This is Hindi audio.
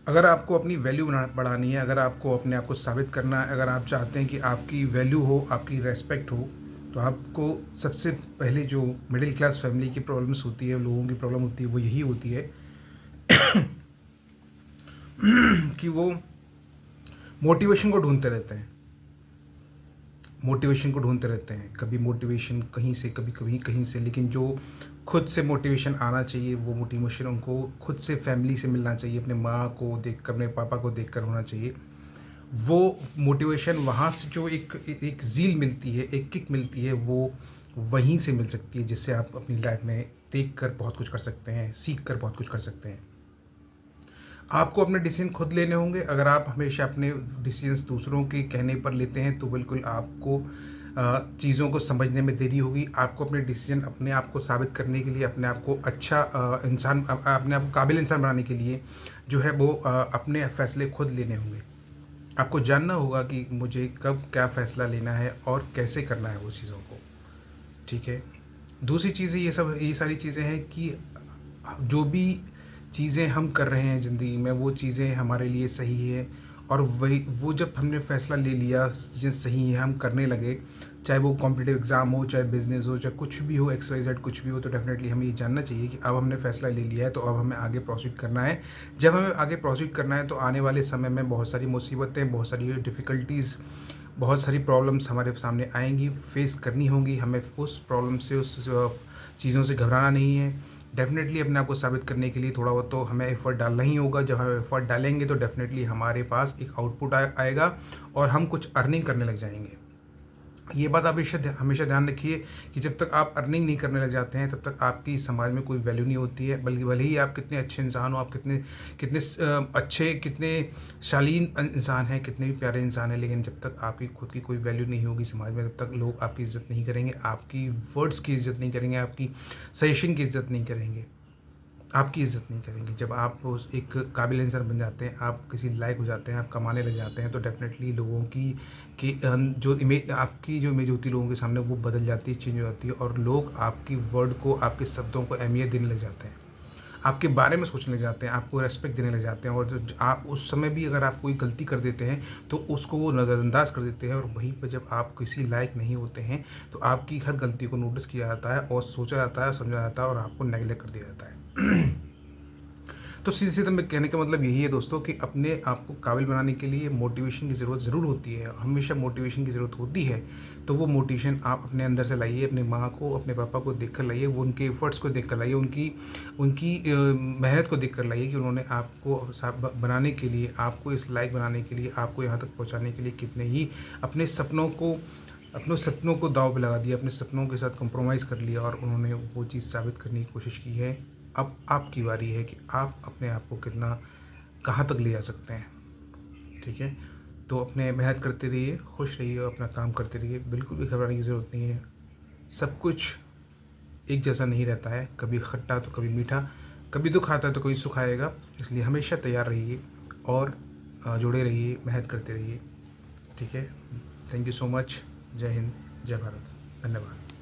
अगर आपको अपनी वैल्यू बढ़ानी है, अगर आपको अपने आप को साबित करना है, अगर आप चाहते हैं कि आपकी वैल्यू हो, आपकी रेस्पेक्ट हो, तो आपको सबसे पहले जो मिडिल क्लास फैमिली की प्रॉब्लम्स होती है, लोगों की प्रॉब्लम होती है, वो यही होती है कि वो मोटिवेशन को ढूंढते रहते हैं। मोटिवेशन को ढूंढते रहते हैं, कभी मोटिवेशन कहीं से, कभी कभी कहीं से, लेकिन जो खुद से मोटिवेशन आना चाहिए, वो मोटिवेशन उनको खुद से, फैमिली से मिलना चाहिए, अपने माँ को देखकर, अपने पापा को देखकर होना चाहिए। वो मोटिवेशन वहाँ से जो एक ज़ील मिलती है, एक किक मिलती है, वो वहीं से मिल सकती है, जिससे आप अपनी लाइफ में देख कर बहुत कुछ कर सकते हैं, सीख कर बहुत कुछ कर सकते हैं। आपको अपने डिसीजन खुद लेने होंगे। अगर आप हमेशा अपने डिसीजंस दूसरों के कहने पर लेते हैं, तो बिल्कुल आपको चीज़ों को समझने में देरी होगी। आपको अपने डिसीजन अपने आप को साबित करने के लिए, अपने आप को अच्छा इंसान, अपने आप को काबिल इंसान बनाने के लिए जो है वो अपने फ़ैसले खुद लेने होंगे। आपको जानना होगा कि मुझे कब क्या फ़ैसला लेना है और कैसे करना है वो चीज़ों को, ठीक है। दूसरी चीज़ें, ये सारी चीज़ें हैं कि जो भी चीज़ें हम कर रहे हैं ज़िंदगी में, वो चीज़ें हमारे लिए सही है, और वही वो जब हमने फ़ैसला ले लिया, चीज़ें सही है, हम करने लगे, चाहे वो कॉम्पिटिटिव एग्ज़ाम हो, चाहे बिज़नेस हो, चाहे कुछ भी हो, एक्स वाई ज़ेड कुछ भी हो, तो डेफ़िनेटली हमें ये जानना चाहिए कि अब हमने फ़ैसला ले लिया है, तो अब हमें आगे प्रोसीड करना है। जब हमें आगे प्रोसीड करना है, तो आने वाले समय में बहुत सारी मुसीबतें, बहुत सारी डिफ़िकल्टीज़, बहुत सारी प्रॉब्लम्स हमारे सामने आएँगी, फ़ेस करनी होंगी। हमें उस प्रॉब्लम से, उस चीज़ों से घबराना नहीं है। डेफ़िनेटली अपने आप को साबित करने के लिए थोड़ा बहुत तो हमें एफ़र्ट डालना ही होगा। जब हम एफ़र्ट डालेंगे, तो डेफ़िनेटली हमारे पास एक आउटपुट आएगा, और हम कुछ अर्निंग करने लग जाएँगे। ये बात आप हमेशा ध्यान रखिए कि जब तक आप अर्निंग नहीं करने लग जाते हैं, तब तक आपकी समाज में कोई वैल्यू नहीं होती है। बल्कि भले ही आप कितने अच्छे इंसान हो, आप कितने कितने अच्छे, कितने शालीन इंसान हैं, कितने भी प्यारे इंसान हैं, लेकिन जब तक आपकी खुद की कोई वैल्यू नहीं होगी समाज में, तब तक लोग आपकी इज़्ज़त नहीं करेंगे, आपकी वर्ड्स की इज़्ज़त नहीं करेंगे, आपकी सजेशन की इज़्ज़त नहीं करेंगे, आपकी इज़्ज़त नहीं करेंगे। जब आप उस एक काबिल इंसान बन जाते हैं, आप किसी लायक हो जाते हैं, आप कमाने लग जाते हैं, तो डेफ़िनेटली लोगों की जो इमेज, आपकी जो इमेज होती है लोगों के सामने, वो बदल जाती है, चेंज हो जाती है, और लोग आपकी वर्ड को, आपके शब्दों को अहमियत देने लग जाते हैं। आपके बारे में सोचने लग जाते हैं, आपको रिस्पेक्ट देने लग जाते हैं, और आप उस समय भी अगर आप कोई गलती कर देते हैं, तो उसको वो नज़रअंदाज कर देते हैं, और वहीं पर जब आप किसी लायक नहीं होते हैं, तो आपकी हर गलती को नोटिस किया जाता है, और सोचा जाता है, समझा जाता है, और आपको नेगलेक्ट कर दिया जाता है। तो सीधे-सीधे मैं कहने का मतलब यही है दोस्तों, कि अपने आप को काबिल बनाने के लिए मोटिवेशन की ज़रूरत ज़रूर होती है, हमेशा मोटिवेशन की ज़रूरत होती है। तो वो मोटिवेशन आप अपने अंदर से लाइए, अपनी माँ को, अपने पापा को देख कर लाइए, वो उनके एफ़र्ट्स को देख कर लाइए, उनकी उनकी मेहनत को देख कर लाइए, कि उन्होंने आपको बनाने के लिए, आपको इस लायक बनाने के लिए, आपको यहाँ तक पहुँचाने के लिए कितने ही अपने सपनों को दाँव पे लगा दिया, अपने सपनों के साथ कॉम्प्रोमाइज़ कर लिया, और उन्होंने वो चीज़ साबित करने की कोशिश की है। अब आपकी बारी है कि आप अपने आप को कितना, कहाँ तक ले जा सकते हैं, ठीक है? तो अपने मेहनत करते रहिए, खुश रहिए, और अपना काम करते रहिए, बिल्कुल भी घबराने की ज़रूरत नहीं है। सब कुछ एक जैसा नहीं रहता है, कभी खट्टा तो कभी मीठा, कभी दुःख आता है तो कभी सुख आएगा। इसलिए हमेशा तैयार रहिए, और जुड़े रहिए, मेहनत करते रहिए, ठीक है? Thank you so much. जय हिंद, जय भारत। धन्यवाद।